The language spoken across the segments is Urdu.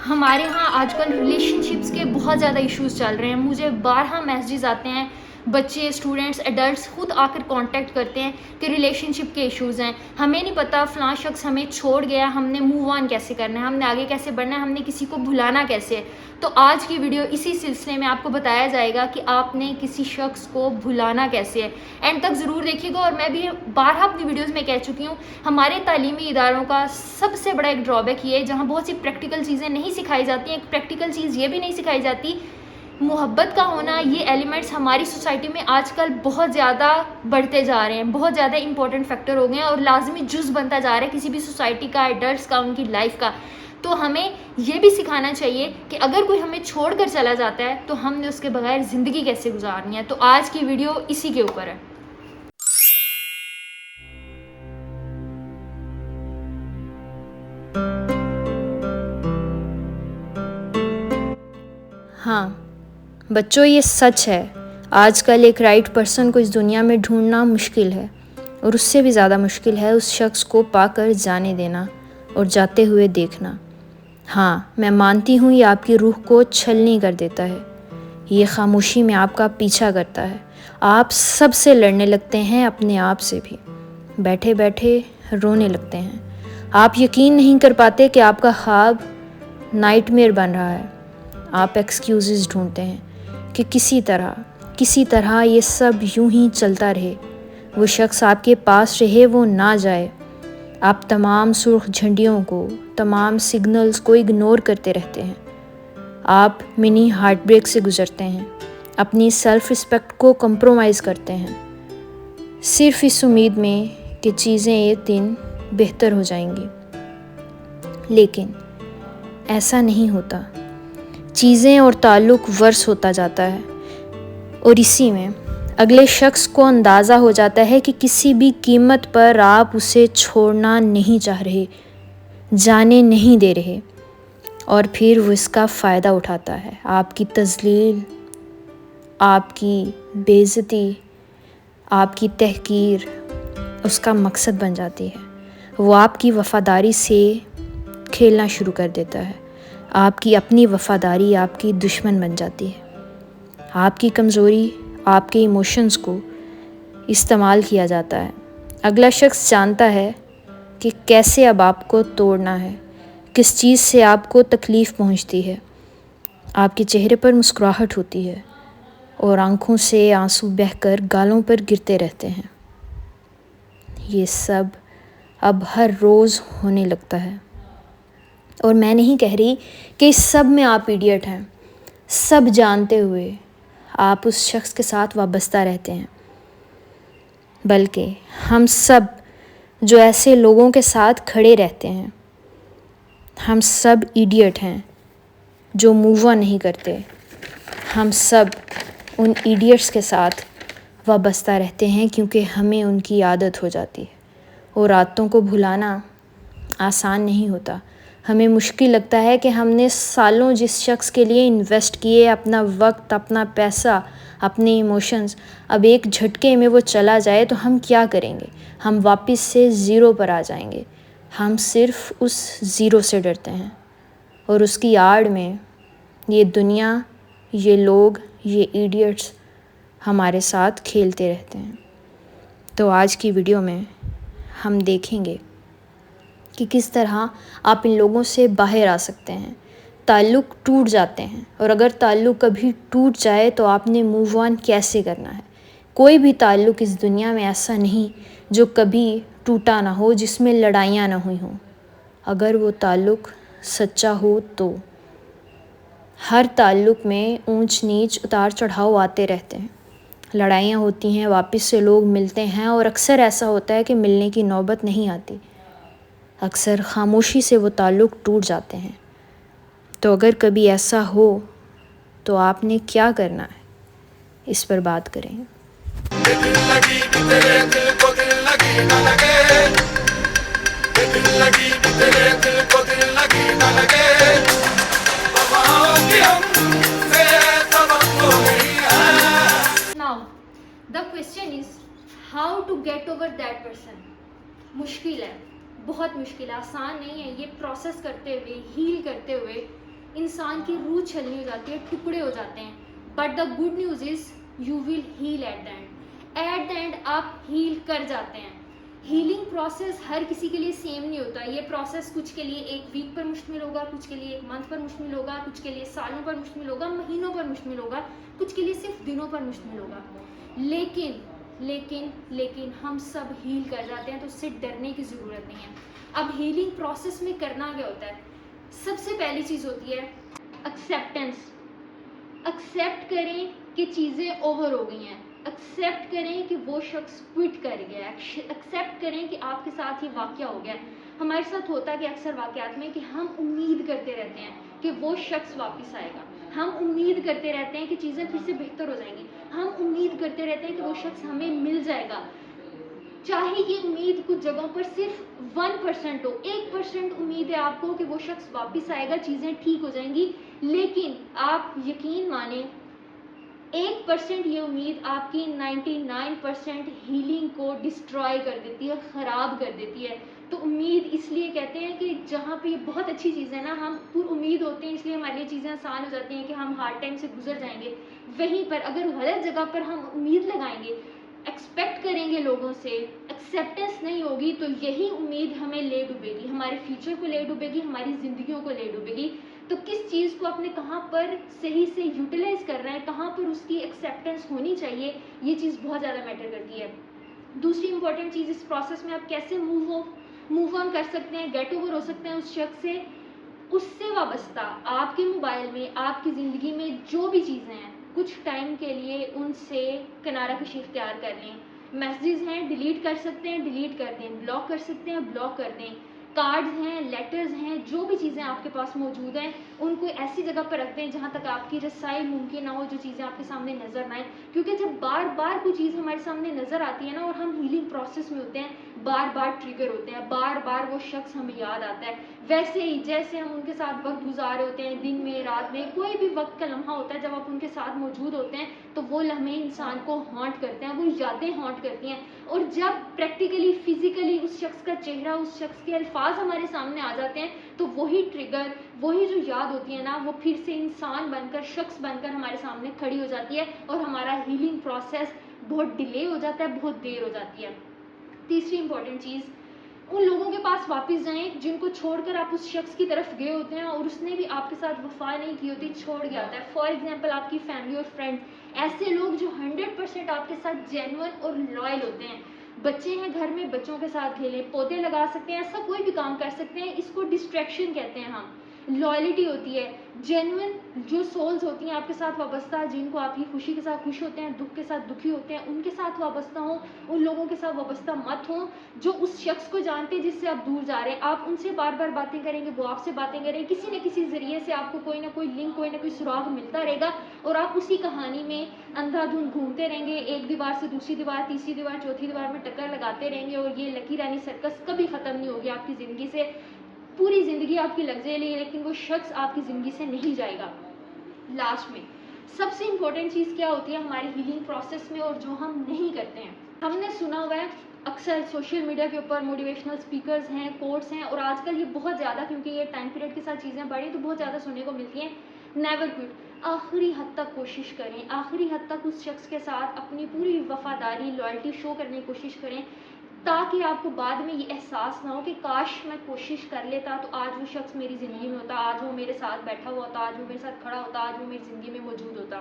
ہمارے ہاں آج کل ریلیشن شپس کے بہت زیادہ ایشوز چل رہے ہیں. مجھے بارہا میسیجز آتے ہیں, بچے, اسٹوڈنٹس, ایڈلٹس خود آ کر کانٹیکٹ کرتے ہیں کہ ریلیشن شپ کے ایشوز ہیں, ہمیں نہیں پتہ فلاں شخص ہمیں چھوڑ گیا, ہم نے موو آن کیسے کرنا ہے, ہم نے آگے کیسے بڑھنا ہے, ہم نے کسی کو بھلانا کیسے ہے. تو آج کی ویڈیو اسی سلسلے میں آپ کو بتایا جائے گا کہ آپ نے کسی شخص کو بھلانا کیسے ہے. اینڈ تک ضرور دیکھیے گا. اور میں بھی بارہا اپنی ویڈیوز میں کہہ چکی ہوں, ہمارے تعلیمی اداروں کا سب سے بڑا ایک ڈرا بیک یہ ہے جہاں بہت سی پریکٹیکل چیزیں نہیں سکھائی جاتی ہیں. ایک پریکٹیکل چیز یہ بھی نہیں سکھائی جاتی, محبت کا ہونا. یہ ایلیمنٹس ہماری سوسائٹی میں آج کل بہت زیادہ بڑھتے جا رہے ہیں, بہت زیادہ امپورٹنٹ فیکٹر ہو گئے ہیں اور لازمی جز بنتا جا رہا ہے کسی بھی سوسائٹی کا, ایڈلٹس کا, ان کی لائف کا. تو ہمیں یہ بھی سکھانا چاہیے کہ اگر کوئی ہمیں چھوڑ کر چلا جاتا ہے تو ہم نے اس کے بغیر زندگی کیسے گزارنی ہے. تو آج کی ویڈیو اسی کے اوپر ہے. ہاں بچوں, یہ سچ ہے. آج کل ایک رائٹ پرسن کو اس دنیا میں ڈھونڈنا مشکل ہے, اور اس سے بھی زیادہ مشکل ہے اس شخص کو پا کر جانے دینا اور جاتے ہوئے دیکھنا. ہاں میں مانتی ہوں یہ آپ کی روح کو چھلنی کر دیتا ہے, یہ خاموشی میں آپ کا پیچھا کرتا ہے. آپ سب سے لڑنے لگتے ہیں, اپنے آپ سے بھی. بیٹھے بیٹھے رونے لگتے ہیں. آپ یقین نہیں کر پاتے کہ آپ کا خواب نائٹ میئر بن رہا ہے. آپ ایکسکیوزز ڈھونڈتے ہیں کہ کسی طرح یہ سب یوں ہی چلتا رہے, وہ شخص آپ کے پاس رہے, وہ نہ جائے. آپ تمام سرخ جھنڈیوں کو, تمام سگنلز کو اگنور کرتے رہتے ہیں. آپ منی ہارٹ بریک سے گزرتے ہیں, اپنی سیلف رسپیکٹ کو کمپرومائز کرتے ہیں, صرف اس امید میں کہ چیزیں ایک دن بہتر ہو جائیں گی. لیکن ایسا نہیں ہوتا. چیزیں اور تعلق ورس ہوتا جاتا ہے, اور اسی میں اگلے شخص کو اندازہ ہو جاتا ہے کہ کسی بھی قیمت پر آپ اسے چھوڑنا نہیں چاہ رہے, جانے نہیں دے رہے. اور پھر وہ اس کا فائدہ اٹھاتا ہے. آپ کی تذلیل, آپ کی بے عزتی, آپ کی تحقیر اس کا مقصد بن جاتی ہے. وہ آپ کی وفاداری سے کھیلنا شروع کر دیتا ہے. آپ کی اپنی وفاداری آپ کی دشمن بن جاتی ہے. آپ کی کمزوری, آپ کے ایموشنز کو استعمال کیا جاتا ہے. اگلا شخص جانتا ہے کہ کیسے اب آپ کو توڑنا ہے, کس چیز سے آپ کو تکلیف پہنچتی ہے. آپ کے چہرے پر مسکراہٹ ہوتی ہے, اور آنکھوں سے آنسو بہہ کر گالوں پر گرتے رہتے ہیں. یہ سب اب ہر روز ہونے لگتا ہے. اور میں نہیں کہہ رہی کہ اس سب میں آپ ایڈیٹ ہیں. سب جانتے ہوئے آپ اس شخص کے ساتھ وابستہ رہتے ہیں. بلکہ ہم سب جو ایسے لوگوں کے ساتھ کھڑے رہتے ہیں, ہم سب ایڈیٹ ہیں جو موو آن نہیں کرتے. ہم سب ان ایڈیٹس کے ساتھ وابستہ رہتے ہیں کیونکہ ہمیں ان کی عادت ہو جاتی ہے. اور عادتوں کو بھلانا آسان نہیں ہوتا. ہمیں مشکل لگتا ہے کہ ہم نے سالوں جس شخص کے لیے انویسٹ کیے, اپنا وقت, اپنا پیسہ, اپنے ایموشنز, اب ایک جھٹکے میں وہ چلا جائے تو ہم کیا کریں گے. ہم واپس سے زیرو پر آ جائیں گے. ہم صرف اس زیرو سے ڈرتے ہیں, اور اس کی آڑ میں یہ دنیا, یہ لوگ, یہ ایڈیٹس ہمارے ساتھ کھیلتے رہتے ہیں. تو آج کی ویڈیو میں ہم دیکھیں گے کہ کس طرح آپ ان لوگوں سے باہر آ سکتے ہیں. تعلق ٹوٹ جاتے ہیں, اور اگر تعلق کبھی ٹوٹ جائے تو آپ نے موو آن کیسے کرنا ہے. کوئی بھی تعلق اس دنیا میں ایسا نہیں جو کبھی ٹوٹا نہ ہو, جس میں لڑائیاں نہ ہوئی ہوں. اگر وہ تعلق سچا ہو تو. ہر تعلق میں اونچ نیچ, اتار چڑھاؤ آتے رہتے ہیں. لڑائیاں ہوتی ہیں, واپس سے لوگ ملتے ہیں, اور اکثر ایسا ہوتا ہے کہ ملنے کی نوبت نہیں آتی. اکثر خاموشی سے وہ تعلق ٹوٹ جاتے ہیں. تو اگر کبھی ایسا ہو تو آپ نے کیا کرنا ہے, اس پر بات کریں. Now, the question is how to get over that person. مشکل ہے, بہت مشکل ہے, آسان نہیں ہے. یہ پروسیس کرتے ہوئے, ہیل کرتے ہوئے انسان کی روح چھلنی ہو جاتی ہے, ٹکڑے ہو جاتے ہیں. But the good news is you will heal at the end آپ ہیل کر جاتے ہیں. ہیلنگ پروسیس ہر کسی کے لیے سیم نہیں ہوتا. یہ پروسیس کچھ کے لیے ایک ویک پر مشتمل ہوگا, کچھ کے لیے ایک منتھ پر مشتمل ہوگا, کچھ کے لیے سالوں پر مشتمل ہوگا, مہینوں پر مشتمل ہوگا, کچھ کے لیے صرف دنوں پر مشتمل ہوگا. لیکن ہم سب ہیل کر جاتے ہیں, تو اس سے ڈرنے کی ضرورت نہیں ہے. اب ہیلنگ پروسیس میں کرنا کیا ہوتا ہے؟ سب سے پہلی چیز ہوتی ہے ایکسیپٹنس. ایکسیپٹ کریں کہ چیزیں اوور ہو گئی ہیں, ایکسیپٹ کریں کہ وہ شخص کوئٹ کر گیا ہے, ایکسیپٹ کریں کہ آپ کے ساتھ یہ واقعہ ہو گیا ہے. ہمارے ساتھ ہوتا ہے کہ اکثر واقعات میں کہ ہم امید کرتے رہتے ہیں کہ وہ شخص واپس آئے گا, ہم امید کرتے رہتے ہیں کہ چیزیں پھر سے بہتر ہو جائیں گی, ہم امید کرتے رہتے ہیں کہ وہ شخص ہمیں مل جائے گا. چاہے یہ امید کچھ جگہوں پر صرف 1% ہو, 1% امید ہے آپ کو کہ وہ شخص واپس آئے گا, چیزیں ٹھیک ہو جائیں گی, لیکن آپ یقین مانیں 1% یہ امید آپ کی 99% ہیلنگ کو ڈسٹرائے کر دیتی ہے, خراب کر دیتی ہے. تو امید اس لیے کہتے ہیں کہ جہاں پہ یہ بہت اچھی چیز ہے نا, ہم پر امید ہوتے ہیں, اس لیے ہمارے لیے چیزیں آسان ہو جاتی ہیں کہ ہم ہارڈ ٹائم سے گزر جائیں گے. وہیں پر اگر غلط جگہ پر ہم امید لگائیں گے, ایکسپیکٹ کریں گے لوگوں سے, ایکسیپٹنس نہیں ہوگی, تو یہی امید ہمیں لے ڈوبے گی, ہمارے فیوچر کو لے ڈوبے گی, ہماری زندگیوں کو لے ڈوبے گی. تو کس چیز کو آپ نے کہاں پر صحیح سے یوٹیلائز کر رہے ہیں, کہاں پر اس کی ایکسیپٹنس ہونی چاہیے, یہ چیز بہت زیادہ میٹر کرتی ہے. دوسری امپورٹنٹ چیز اس پروسیس میں آپ کیسے موو آن کر سکتے ہیں, گیٹ اوور ہو سکتے ہیں اس شخص سے. اس سے وابستہ آپ کے موبائل میں, آپ کی زندگی میں جو بھی چیزیں ہیں, کچھ ٹائم کے لیے ان سے کنارہ کشی اختیار کر لیں. میسیجز ہیں ڈیلیٹ کر سکتے ہیں, ڈیلیٹ کر دیں, بلاک کر سکتے ہیں, بلاک کر دیں. کارڈز ہیں, لیٹرز ہیں, جو بھی چیزیں آپ کے پاس موجود ہیں ان کو ایسی جگہ پر رکھ دیں جہاں تک آپ کی رسائی ممکن نہ ہو, جو چیزیں آپ کے سامنے نظر نہ آئیں. کیونکہ جب بار بار کوئی چیز ہمارے سامنے نظر آتی ہے نا, اور ہم ہیلنگ پروسیس میں ہوتے ہیں, بار بار ٹریگر ہوتے ہیں, بار بار وہ شخص ہمیں یاد آتا ہے. ویسے ہی جیسے ہم ان کے ساتھ وقت گزارے ہوتے ہیں, دن میں, رات میں, کوئی بھی وقت کا لمحہ ہوتا ہے, جب آپ ان کے ساتھ موجود ہوتے ہیں تو وہ لمحے انسان کو ہانٹ کرتے ہیں, وہ یادیں ہانٹ کرتی ہیں. اور جب پریکٹیکلی فزیکلی اس شخص کا چہرہ, اس شخص کے الفاظ ہمارے سامنے آ جاتے ہیں, تو وہی ٹریگر, وہی جو یاد ہوتی ہے نا, وہ پھر سے انسان بن کر, شخص بن کر ہمارے سامنے کھڑی ہو جاتی ہے, اور ہمارا ہیلنگ پروسیس بہت ڈیلے ہو جاتا ہے, بہت دیر ہو جاتی ہے. تیسری امپورٹنٹ چیز, ان لوگوں کے پاس واپس جائیں جن کو چھوڑ کر آپ اس شخص کی طرف گئے ہوتے ہیں اور اس نے بھی آپ کے ساتھ وفا نہیں کی ہوتی, چھوڑ گیا ہوتا ہے. فار ایگزامپل آپ کی فیملی اور فرینڈ, ایسے لوگ جو 100% آپ کے ساتھ جینون اور لائل ہوتے ہیں. بچے ہیں گھر میں, بچوں کے ساتھ کھیلیں, پودے لگا سکتے ہیں, ایسا کوئی بھی کام کر سکتے ہیں, اس کو ڈسٹریکشن کہتے ہیں ہم. لائلٹی ہوتی ہے, جینون جو سولز ہوتی ہیں آپ کے ساتھ وابستہ, جن کو آپ کی خوشی کے ساتھ خوش ہوتے ہیں, دکھ کے ساتھ دکھی ہوتے ہیں, ان کے ساتھ وابستہ ہوں. ان لوگوں کے ساتھ وابستہ مت ہوں جو اس شخص کو جانتے ہیں جس سے آپ دور جا رہے ہیں. آپ ان سے بار بار باتیں کریں گے, وہ آپ سے باتیں کریں, کسی نہ کسی ذریعے سے آپ کو کوئی نہ کوئی لنک, کوئی نہ کوئی سراغ ملتا رہے گا, اور آپ اسی کہانی میں اندھا دھند گھومتے رہیں گے, ایک دیوار سے دوسری دیوار, تیسری دیوار, چوتھی دیوار میں ٹکر لگاتے رہیں گے, اور یہ لکی رانی سرکس کبھی ختم نہیں ہوگی آپ کی زندگی سے. پوری زندگی آپ کی لگ جائے گی, لیکن وہ شخص آپ کی زندگی سے نہیں جائے گا. لاسٹ میں سب سے امپورٹنٹ چیز کیا ہوتی ہے ہماری ہیلنگ پروسیس میں, اور جو ہم نہیں کرتے ہیں. ہم نے سنا ہوا ہے اکثر سوشل میڈیا کے اوپر موٹیویشنل اسپیکرز ہیں, کوٹس ہیں, اور آج کل یہ بہت زیادہ, کیونکہ یہ ٹائم پیریڈ کے ساتھ چیزیں بڑھی تو بہت زیادہ سننے کو ملتی ہیں. نیور کوئٹ, آخری حد تک کوشش کریں, آخری حد تک اس شخص کے ساتھ اپنی پوری وفاداری, لائلٹی شو کرنے کی کوشش کریں, تاکہ آپ کو بعد میں یہ احساس نہ ہو کہ کاش میں کوشش کر لیتا تو آج وہ شخص میری زندگی میں ہوتا, آج وہ میرے ساتھ بیٹھا ہوا ہوتا, آج وہ میرے ساتھ کھڑا ہوتا, آج وہ میری زندگی میں موجود ہوتا.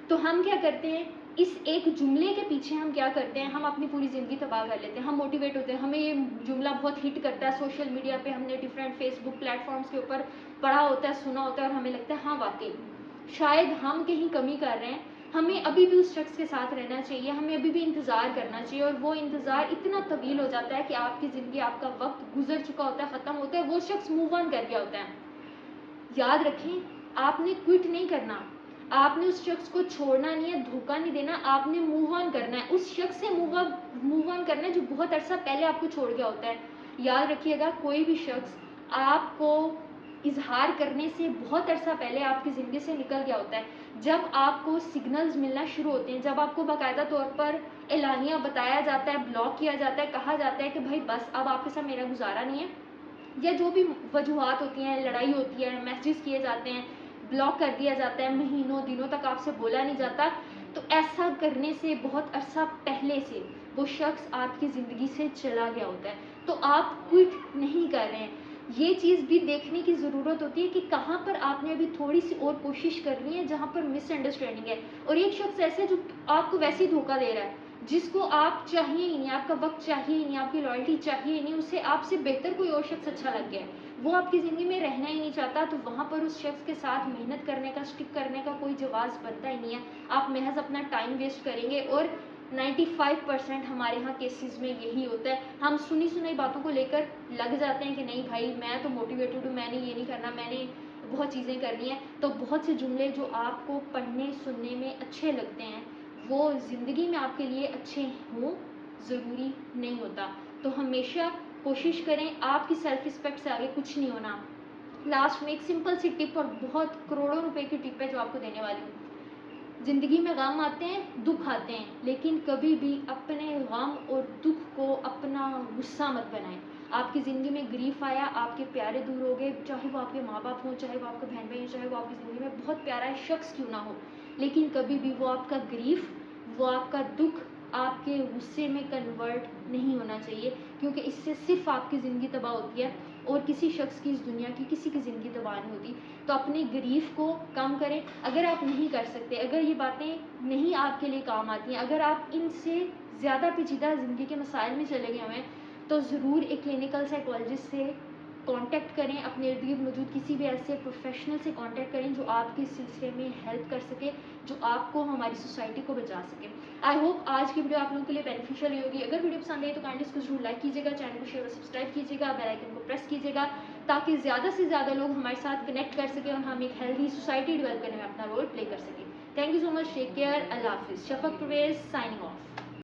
تو ہم کیا کرتے ہیں, اس ایک جملے کے پیچھے ہم کیا کرتے ہیں, ہم اپنی پوری زندگی تباہ کر لیتے ہیں. ہم موٹیویٹ ہوتے ہیں, ہمیں یہ جملہ بہت ہٹ کرتا ہے سوشل میڈیا پہ, ہم نے ڈفرینٹ فیس بک پلیٹ فارمس کے اوپر پڑھا ہوتا ہے, سنا ہوتا ہے, اور ہمیں لگتا ہے ہاں واقعی شاید ہم کہیں کمی کر رہے ہیں, ہمیں ابھی بھی اس شخص کے ساتھ رہنا چاہیے, ہمیں ابھی بھی انتظار کرنا چاہیے. اور وہ انتظار اتنا طویل ہو جاتا ہے کہ آپ کی زندگی, آپ کا وقت گزر چکا ہوتا ہے, ختم ہوتا ہے, وہ شخص موو آن کر گیا ہوتا ہے. یاد رکھیں, آپ نے کوئٹ نہیں کرنا, آپ نے اس شخص کو چھوڑنا نہیں ہے, دھوکہ نہیں دینا, آپ نے موو آن کرنا ہے. اس شخص سے موو آن کرنا ہے جو بہت عرصہ پہلے آپ کو چھوڑ گیا ہوتا ہے. یاد رکھیے گا, کوئی بھی شخص آپ کو اظہار کرنے سے بہت عرصہ پہلے آپ کی زندگی سے نکل گیا ہوتا ہے. جب آپ کو سگنلز ملنا شروع ہوتے ہیں, جب آپ کو باقاعدہ طور پر اعلانیہ بتایا جاتا ہے, بلاک کیا جاتا ہے, کہا جاتا ہے کہ بھائی بس اب آپ کے ساتھ میرا گزارا نہیں ہے, یا جو بھی وجوہات ہوتی ہیں, لڑائی ہوتی ہے, میسیجز کیے جاتے ہیں, بلاک کر دیا جاتا ہے, مہینوں دنوں تک آپ سے بولا نہیں جاتا, تو ایسا کرنے سے بہت عرصہ پہلے سے وہ شخص آپ کی زندگی سے چلا گیا ہوتا ہے. تو آپ کوئٹ نہیں کر رہے ہیں. یہ چیز بھی دیکھنے کی ضرورت ہوتی ہے کہ کہاں پر آپ نے ابھی تھوڑی سی اور کوشش کرنی ہے جہاں پر مس انڈرسٹینڈنگ ہے. اور ایک شخص ایسے جو آپ کو ویسے ہی دھوکہ دے رہا ہے, جس کو آپ چاہیے ہی نہیں, آپ کا وقت چاہیے ہی نہیں, آپ کی لائلٹی چاہیے ہی نہیں, اسے آپ سے بہتر کوئی اور شخص اچھا لگ گیا ہے, وہ آپ کی زندگی میں رہنا ہی نہیں چاہتا, تو وہاں پر اس شخص کے ساتھ محنت کرنے کا, اسٹک کرنے کا کوئی جواز بنتا ہی نہیں ہے. آپ محض اپنا ٹائم ویسٹ کریں گے. اور 95% ہمارے ہاں کیسز میں یہی ہوتا ہے. ہم سنی سنائی باتوں کو لے کر لگ جاتے ہیں کہ نہیں بھائی میں تو موٹیویٹڈ ہوں, میں نے یہ نہیں کرنا, میں نے بہت چیزیں کرنی ہیں. تو بہت سے جملے جو آپ کو پڑھنے سننے میں اچھے لگتے ہیں وہ زندگی میں آپ کے لیے اچھے ہوں ضروری نہیں ہوتا. تو ہمیشہ کوشش کریں, آپ کی سیلف رسپیکٹ سے آگے کچھ نہیں ہونا. لاسٹ میں ایک سمپل سی ٹپ, اور بہت کروڑوں روپے کی ٹپ ہے جو آپ کو دینے والی ہوں. زندگی میں غم آتے ہیں, دکھ آتے ہیں, لیکن کبھی بھی اپنے غم اور دکھ کو اپنا غصہ مت بنائیں. آپ کی زندگی میں گریف آیا, آپ کے پیارے دور ہو گئے, چاہے وہ آپ کے ماں باپ ہوں, چاہے وہ آپ کا بہن بھائی ہوں, چاہے وہ آپ کی زندگی میں بہت پیارا شخص کیوں نہ ہو, لیکن کبھی بھی وہ آپ کا گریف, وہ آپ کا دکھ آپ کے غصے میں کنورٹ نہیں ہونا چاہیے, کیونکہ اس سے صرف آپ کی زندگی تباہ ہوتی ہے اور کسی شخص کی, اس دنیا کی کسی کی زندگی تباہ نہیں ہوتی. تو اپنے گریف کو کم کریں. اگر آپ نہیں کر سکتے, اگر یہ باتیں نہیں آپ کے لیے کام آتی ہیں, اگر آپ ان سے زیادہ پیچیدہ زندگی کے مسائل میں چلے گئے ہوئے ہیں, تو ضرور ایک کلینکل سائیکالوجسٹ سے کانٹیکٹ کریں. اپنے ارد گرد موجود کسی بھی ایسے پروفیشنل سے کانٹیکٹ کریں جو آپ کے سلسلے میں ہیلپ کر سکے, جو آپ کو, ہماری سوسائٹی کو بچا سکے. آئی ہوپ آج کی ویڈیو آپ لوگوں کے لیے بینیفیشیل ہوگی. اگر ویڈیو پسند آئی تو کائنڈلی اس کو ضرور لائک کیجیے گا, چینل کو شیئر اور سبسکرائب کیجیے گا, بیل آئکن کو پریس کیجیے گا, تاکہ زیادہ سے زیادہ لوگ ہمارے ساتھ کنیکٹ کر سکیں اور ہم ایک ہیلدی سوسائٹی ڈیولپ کرنے میں اپنا رول پلے کر سکیں. Thank you so much, take care, اللہ حافظ. Shafaq Parvez signing of.